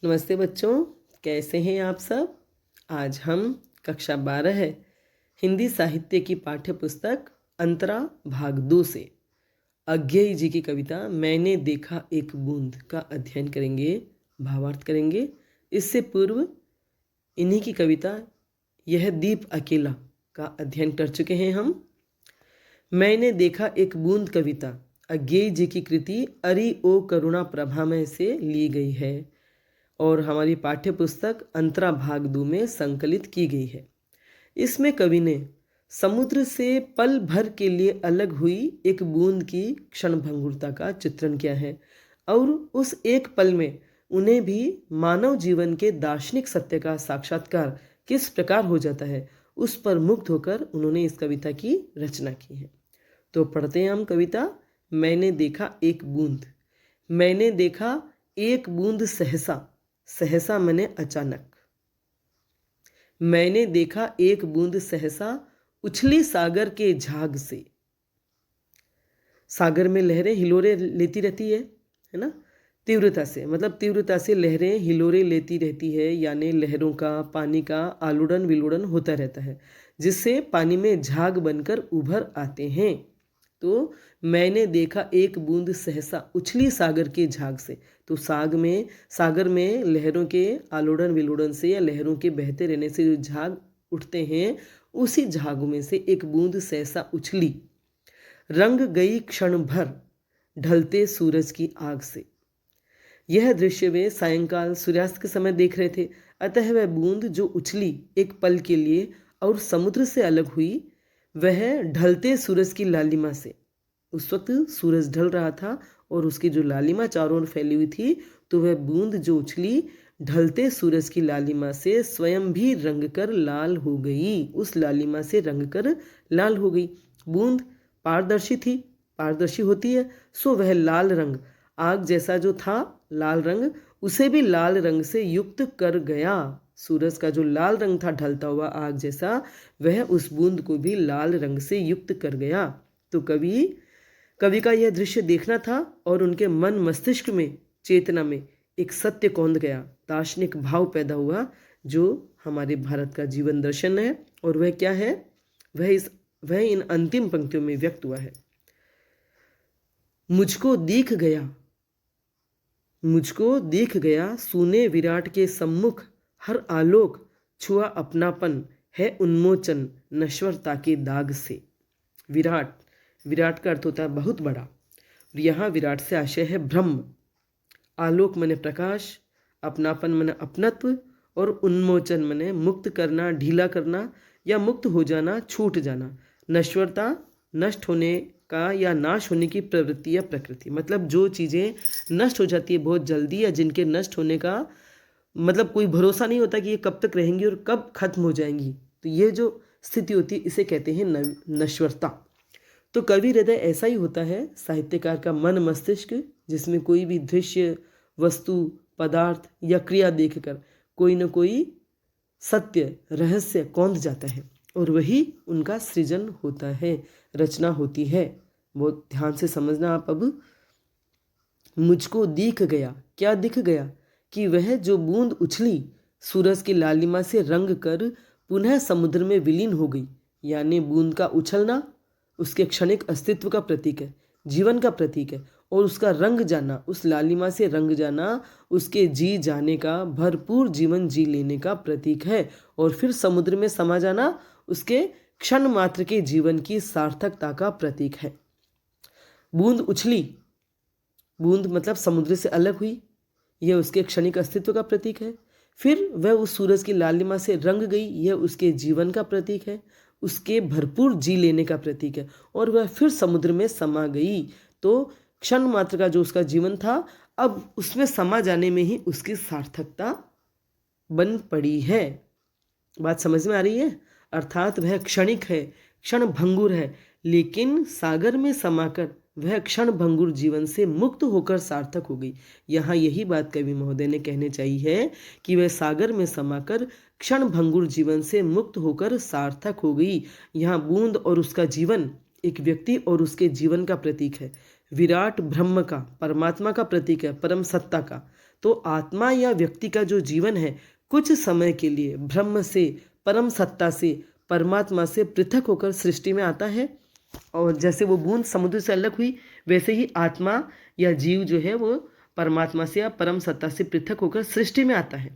नमस्ते बच्चों, कैसे हैं आप सब। आज हम कक्षा 12 है हिंदी साहित्य की पाठ्य पुस्तक अंतरा भाग 2 से अज्ञेय जी की कविता मैंने देखा एक बूंद का अध्ययन करेंगे, भावार्थ करेंगे। इससे पूर्व इन्हीं की कविता यह दीप अकेला का अध्ययन कर चुके हैं हम। मैंने देखा एक बूंद कविता अज्ञेय जी की कृति अरि ओ करुणा प्रभामय से ली गई है और हमारी पाठ्य पुस्तक अंतरा भाग 2 में संकलित की गई है। इसमें कवि ने समुद्र से पल भर के लिए अलग हुई एक बूंद की क्षणभंगुरता का चित्रण किया है और उस एक पल में उन्हें भी मानव जीवन के दार्शनिक सत्य का साक्षात्कार किस प्रकार हो जाता है, उस पर मुग्ध होकर उन्होंने इस कविता की रचना की है। तो पढ़ते हैं हम कविता। मैंने देखा एक बूंद। मैंने देखा एक बूंद सहसा, सहसा मने अचानक। मैंने देखा एक बूंद सहसा उछली सागर के झाग से। सागर में लहरें हिलोरे लेती रहती है ना, तीव्रता से, मतलब तीव्रता से लहरें हिलोरे लेती रहती है, यानी लहरों का पानी का आलूड़न विलूड़न होता रहता है, जिससे पानी में झाग बनकर उभर आते हैं। तो मैंने देखा एक बूंद सहसा उछली सागर के झाग से। तो सागर में लहरों के आलोड़न विलोड़न से या लहरों के बहते रहने से जो झाग उठते हैं, उसी झाग में से एक बूंद सहसा उछली, रंग गई क्षण भर ढलते सूरज की आग से। यह दृश्य वे सायंकाल सूर्यास्त के समय देख रहे थे। अतः वह बूंद जो उछली एक पल के लिए और समुद्र से अलग हुई, वह ढलते सूरज की लालिमा से। उस वक्त सूरज ढल रहा था और उसकी जो लालिमा चारों ओर फैली हुई थी, तो वह बूंद जो उछली ढलते सूरज की लालिमा से स्वयं भी रंग कर लाल हो गई। उस लालिमा से रंग कर लाल हो गई। बूंद पारदर्शी थी, पारदर्शी होती है, सो वह लाल रंग आग जैसा जो था लाल रंग, उसे भी लाल रंग से युक्त कर गया। सूरज का जो लाल रंग था ढलता हुआ आग जैसा, वह उस बूंद को भी लाल रंग से युक्त कर गया। तो कवि का यह दृश्य देखना था और उनके मन मस्तिष्क में, चेतना में एक सत्य कौंध गया, दार्शनिक भाव पैदा हुआ, जो हमारे भारत का जीवन दर्शन है। और वह क्या है, वह इन अंतिम पंक्तियों में व्यक्त हुआ है। मुझको दिख गया सूने विराट के सम्मुख हर आलोक, छुआ अपनापन है उन्मोचन नश्वरता के दाग से। विराट का अर्थ होता है बहुत बड़ा, और यहाँ विराट से आशय है ब्रह्म। आलोक मने प्रकाश, अपनापन मने अपनत्व, और उन्मोचन मने मुक्त करना, ढीला करना या मुक्त हो जाना, छूट जाना। नश्वरता नष्ट होने का या नाश होने की प्रवृत्ति या प्रकृति, मतलब जो चीज़ें नष्ट हो जाती है बहुत जल्दी, या जिनके नष्ट होने का मतलब कोई भरोसा नहीं होता कि ये कब तक रहेंगी और कब खत्म हो जाएंगी। तो ये जो स्थिति होती है इसे कहते हैं नश्वरता। तो कवि हृदय ऐसा ही होता है, साहित्यकार का मन मस्तिष्क, जिसमें कोई भी दृश्य, वस्तु, पदार्थ या क्रिया देखकर कोई न कोई सत्य, रहस्य कौंध जाता है, और वही उनका सृजन होता है, रचना होती है। बहुत ध्यान से समझना आप। अब मुझको दिख गया, क्या दिख गया, कि वह जो बूंद उछली सूरज की लालिमा से रंग कर पुनः समुद्र में विलीन हो गई। यानी बूंद का उछलना उसके क्षणिक अस्तित्व का प्रतीक है, जीवन का प्रतीक है, और उसका रंग जाना, उस लालिमा से रंग जाना उसके जी जाने का, भरपूर जीवन जी लेने का प्रतीक है। और फिर समुद्र में समा जाना उसके क्षण मात्र के जीवन की सार्थकता का प्रतीक है। बूंद उछली, बूंद मतलब समुद्र से अलग हुई, यह उसके क्षणिक अस्तित्व का प्रतीक है। फिर वह उस सूरज की लालिमा से रंग गई, यह उसके जीवन का प्रतीक है, उसके भरपूर जी लेने का प्रतीक है। और वह फिर समुद्र में समा गई, तो क्षण मात्र का जो उसका जीवन था, अब उसमें समा जाने में ही उसकी सार्थकता बन पड़ी है। बात समझ में आ रही है। अर्थात वह क्षणिक है, क्षण भंगुर है, लेकिन सागर में समाकर वह क्षण भंगुर जीवन से मुक्त होकर सार्थक हो गई। यहाँ यही बात कवि महोदय ने कहने चाहिए है कि वह सागर में समाकर क्षण भंगुर जीवन से मुक्त होकर सार्थक हो गई। यहाँ बूंद और उसका जीवन एक व्यक्ति और उसके जीवन का प्रतीक है, विराट ब्रह्म का, परमात्मा का प्रतीक है, परम सत्ता का। तो आत्मा या व्यक्ति का जो जीवन है कुछ समय के लिए ब्रह्म से, परम सत्ता से, परमात्मा से पृथक होकर सृष्टि में आता है। और जैसे वो बूंद समुद्र से अलग हुई, वैसे ही आत्मा या जीव जो है वो परमात्मा से या परम सत्ता से पृथक होकर सृष्टि में आता है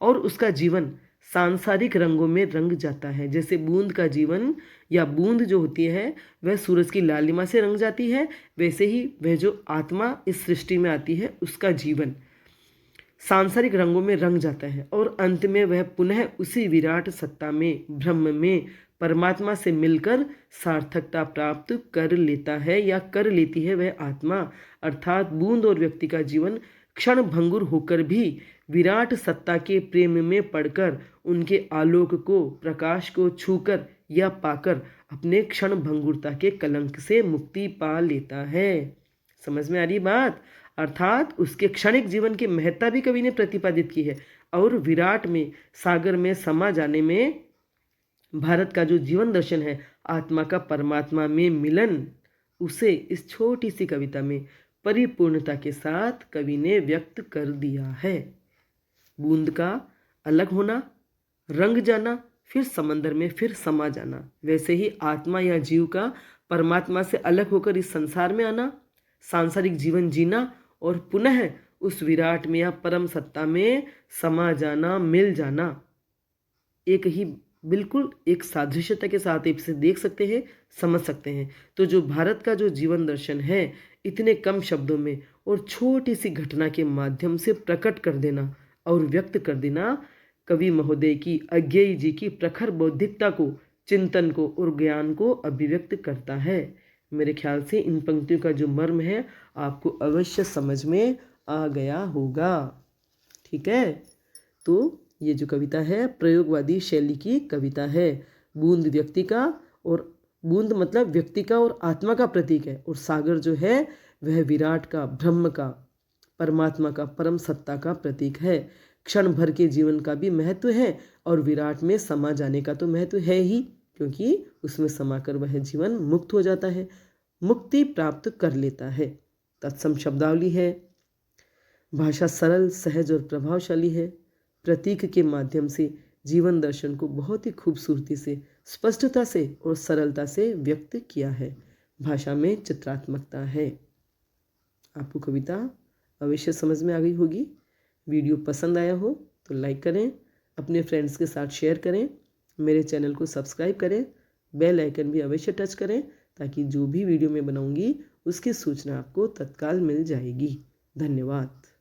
और उसका जीवन सांसारिक रंगों में रंग जाता है। जैसे बूंद का जीवन या बूंद जो होती है वह सूरज की लालिमा से रंग जाती है, वैसे ही वह जो आत्मा इस सृष्टि में आती है उसका जीवन सांसारिक रंगों में रंग जाता है और अंत में वह पुनः उसी विराट सत्ता में, ब्रह्म में, परमात्मा से मिलकर सार्थकता प्राप्त कर लेता है या कर लेती है वह आत्मा। अर्थात बूंद और व्यक्ति का जीवन क्षण भंगुर होकर भी विराट सत्ता के प्रेम में पड़कर उनके आलोक को, प्रकाश को छूकर या पाकर अपने क्षण भंगुरता के कलंक से मुक्ति पा लेता है। समझ में आ रही बात? अर्थात उसके क्षणिक जीवन की महत्ता भी कवि ने प्रतिपादित की है और विराट में, सागर में समा जाने में भारत का जो जीवन दर्शन है, आत्मा का परमात्मा में मिलन, उसे इस छोटी सी कविता में परिपूर्णता के साथ कवि ने व्यक्त कर दिया है। बूंद का अलग होना, रंग जाना, फिर समंदर में फिर समा जाना, वैसे ही आत्मा या जीव का परमात्मा से अलग होकर इस संसार में आना, सांसारिक जीवन जीना और पुनः उस विराट में या परम सत्ता में समा जाना, मिल जाना, एक ही बिल्कुल एक सादृश्यता के साथ इसे देख सकते हैं, समझ सकते हैं। तो जो भारत का जो जीवन दर्शन है इतने कम शब्दों में और छोटी सी घटना के माध्यम से प्रकट कर देना और व्यक्त कर देना कवि महोदय की, अज्ञेय जी की प्रखर बौद्धिकता को, चिंतन को और ज्ञान को अभिव्यक्त करता है। मेरे ख्याल से इन पंक्तियों का जो मर्म है आपको अवश्य समझ में आ गया होगा। ठीक है, तो ये जो कविता है प्रयोगवादी शैली की कविता है। बूंद व्यक्ति का, और बूंद मतलब व्यक्ति का और आत्मा का प्रतीक है, और सागर जो है वह विराट का, ब्रह्म का, परमात्मा का, परम सत्ता का प्रतीक है। क्षण भर के जीवन का भी महत्व है और विराट में समा जाने का तो महत्व है ही, क्योंकि उसमें समाकर वह जीवन मुक्त हो जाता है, मुक्ति प्राप्त कर लेता है। तत्सम शब्दावली है। भाषा सरल, सहज और प्रभावशाली है। प्रतीक के माध्यम से जीवन दर्शन को बहुत ही खूबसूरती से, स्पष्टता से और सरलता से व्यक्त किया है। भाषा में चित्रात्मकता है। आपको कविता अवश्य समझ में आ गई होगी। वीडियो पसंद आया हो तो लाइक करें, अपने फ्रेंड्स के साथ शेयर करें, मेरे चैनल को सब्सक्राइब करें, बेल आइकन भी अवश्य टच करें ताकि जो भी वीडियो मैं बनाऊंगी उसकी सूचना आपको तत्काल मिल जाएगी। धन्यवाद।